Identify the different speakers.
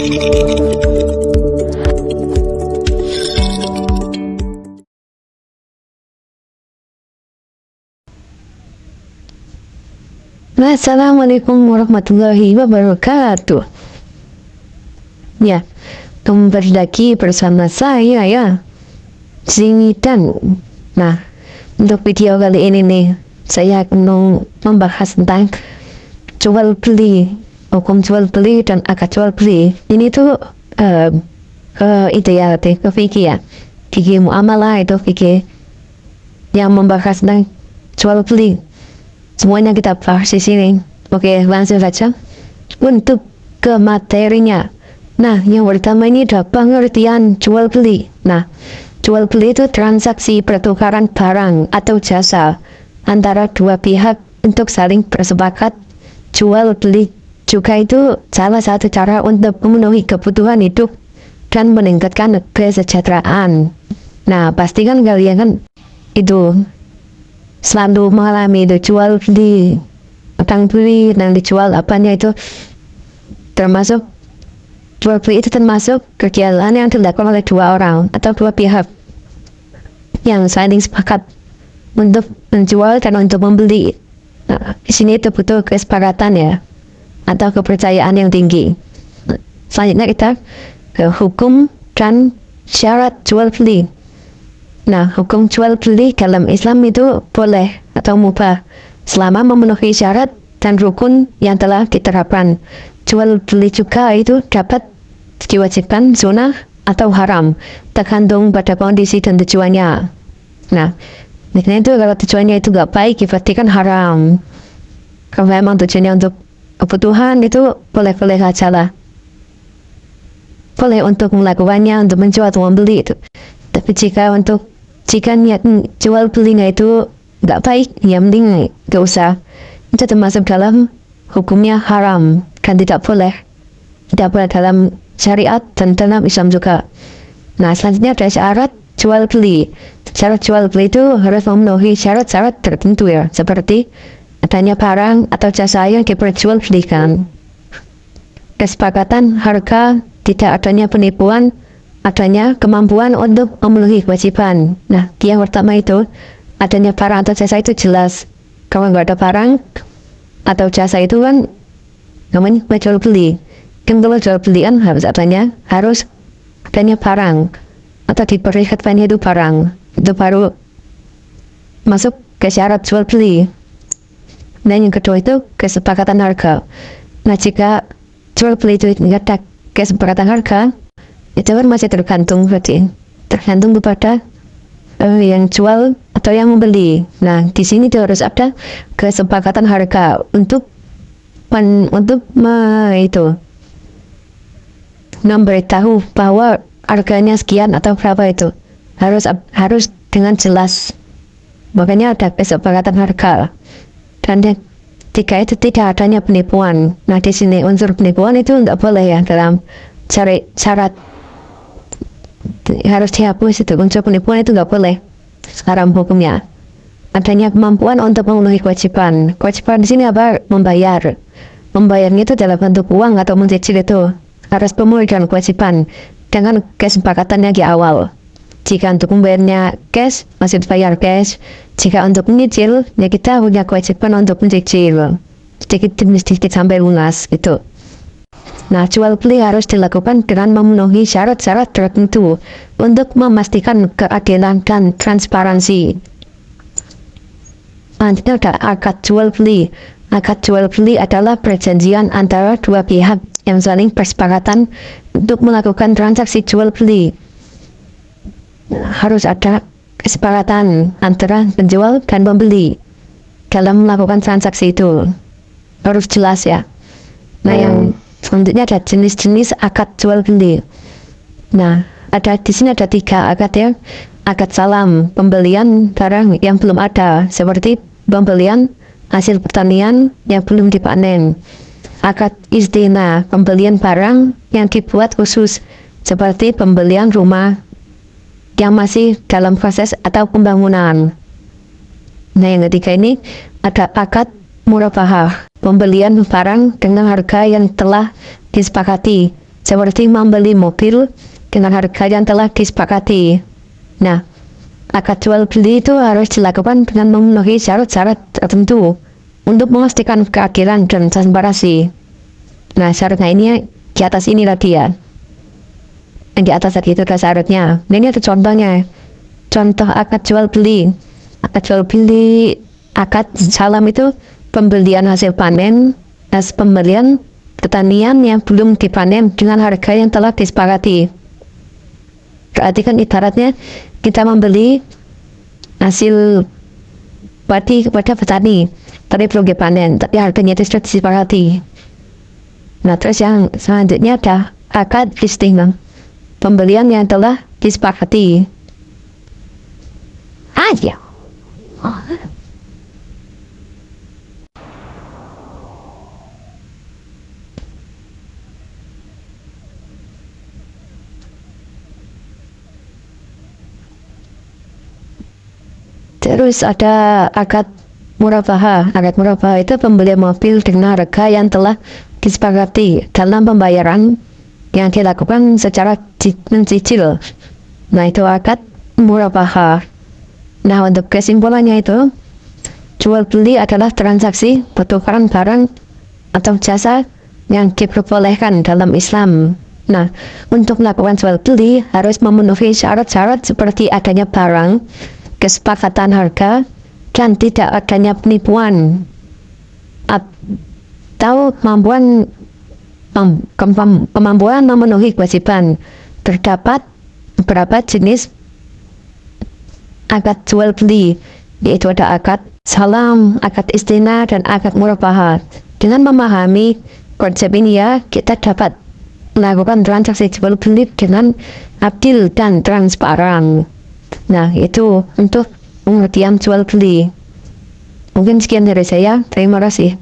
Speaker 1: Assalamualaikum warahmatullahi wabarakatuh. Ya, kembali lagi bersama saya ya, Zingidan. Nah, untuk video kali ini nih, saya akan membahas tentang jual beli, hukum jual beli dan akad jual beli. Ini tuh ideal deh, ke fikih ya, fikih muamalah itu fikih yang membahas tentang jual beli. Semuanya kita bahas di sini. Oke, langsung saja untuk ke materinya. Nah, yang pertama ini ada pengertian jual beli. Nah, jual beli itu transaksi pertukaran barang atau jasa antara dua pihak untuk saling bersepakat jual beli. Juga itu salah satu cara untuk memenuhi kebutuhan hidup dan meningkatkan kesejahteraan. Nah, pastikan kalian kan itu selalu mengalami itu jual beli, utang beli dan dijual apanya itu termasuk jual beli itu termasuk kegiatan yang dilakukan oleh dua orang atau dua pihak yang saling sepakat untuk menjual dan untuk membeli. Nah, di sini itu butuh kesepakatan ya atau kepercayaan yang tinggi. Selanjutnya kita ke hukum dan syarat jual beli. Nah, hukum jual beli dalam Islam itu boleh atau mubah selama memenuhi syarat dan rukun yang telah diterapkan. Jual beli juga itu dapat diwajibkan sunnah atau haram, tergantung pada kondisi dan tujuannya. Nah, itu kalau tujuannya itu gak baik, berarti kan haram. Kalau memang tujuannya untuk kebutuhan itu boleh-boleh aja lah. Boleh untuk melakukannya, untuk menjual atau membeli itu. Tapi jika niat jual belinya itu nggak baik, ya mending nggak usah. Itu termasuk dalam hukumnya haram dan tidak boleh dalam syariat dan dalam Islam juga. Nah, selanjutnya ada syarat jual beli. Syarat jual beli itu harus memenuhi syarat-syarat tertentu ya, seperti adanya barang atau jasa yang diperjualbelikan, kesepakatan harga, tidak adanya penipuan, adanya kemampuan untuk memenuhi kewajiban. Nah, yang pertama itu adanya barang atau jasa itu jelas. Kalau nggak ada barang atau jasa itu kan namanya jual beli. Kan kalau jual beli kan harus adanya barang atau diperlihatkannya itu barang. Itu baru masuk ke syarat jual beli. Dan yang kedua itu kesepakatan harga. Nah, jika jual beli itu nggak ada kesepakatan harga, itu kan masih tergantung kepada yang jual atau yang membeli. Nah, di sini tuh harus ada kesepakatan harga untuk memberitahu bahwa harganya sekian atau berapa itu harus dengan jelas. Makanya ada kesepakatan harga. Dan jika itu tidak adanya penipuan. Nah, di sini unsur penipuan itu nggak boleh ya dalam syarat. Harus dihapus itu, unsur penipuan itu nggak boleh, haram hukumnya. Adanya kemampuan untuk memenuhi kewajiban. Kewajiban di sini apa? Membayarnya itu dalam bentuk uang atau mencicil itu harus pemenuhan kewajiban dengan kesepakatannya di awal. Jika untuk membayarnya cash, masih dibayar cash. Jika untuk menyicil, ya kita punya kewajiban untuk mencicil sedikit demi sedikit sampai lunas gitu. Nah, jual beli harus dilakukan dengan memenuhi syarat-syarat tertentu untuk memastikan keadilan dan transparansi. Selanjutnya ada akad jual beli. Akad jual beli adalah perjanjian antara dua pihak yang saling bersepakatan untuk melakukan transaksi jual beli. Harus ada kesepakatan antara penjual dan pembeli dalam melakukan transaksi itu. Harus jelas ya. Nah, yang selanjutnya ada jenis-jenis akad jual beli. Nah, di sini ada 3 akad ya. Akad salam, pembelian barang yang belum ada, seperti pembelian hasil pertanian yang belum dipanen. Akad istina, pembelian barang yang dibuat khusus, seperti pembelian rumah yang masih dalam proses atau pembangunan. Nah, yang ketiga ini ada akad murabahah, pembelian barang dengan harga yang telah disepakati, seperti membeli mobil dengan harga yang telah disepakati. Nah, akad jual beli itu harus dilakukan dengan memenuhi syarat-syarat tertentu untuk memastikan keadilan dan transparansi. Nah, syaratnya ini di atas ini tadi ya. Yang di atas tadi itu adalah syaratnya. Nah, ini ada contohnya. Contoh akad jual beli. Akad jual beli, akad salam itu pembelian hasil panen, pembelian pertanian yang belum dipanen dengan harga yang telah disepakati. Berarti kan ibaratnya kita membeli hasil padi kepada petani, tapi belum dipanen, tapi harganya itu sudah disepakati. Nah, terus yang selanjutnya ada akad istimna, pembelian yang telah disepakati. Aja. Terus ada akad murabaha. Akad murabaha itu pembelian mobil dengan harga yang telah disepakati dalam pembayaran yang dilakukan secara mencicil. Nah, itu akad murabaha. Nah, untuk kesimpulannya itu, jual beli adalah transaksi pertukaran barang atau jasa yang diperbolehkan dalam Islam. Nah, untuk melakukan jual beli harus memenuhi syarat-syarat seperti adanya barang, kesepakatan harga, dan tidak adanya penipuan atau kemampuan memenuhi kewajiban. Terdapat beberapa jenis akad jual beli, yaitu ada akad salam, akad istina, dan akad murabaha. Dengan memahami konsep ini ya, kita dapat melakukan transaksi jual beli dengan adil dan transparan. Nah, itu untuk pengertian jual beli. Mungkin sekian dari saya. Terima kasih.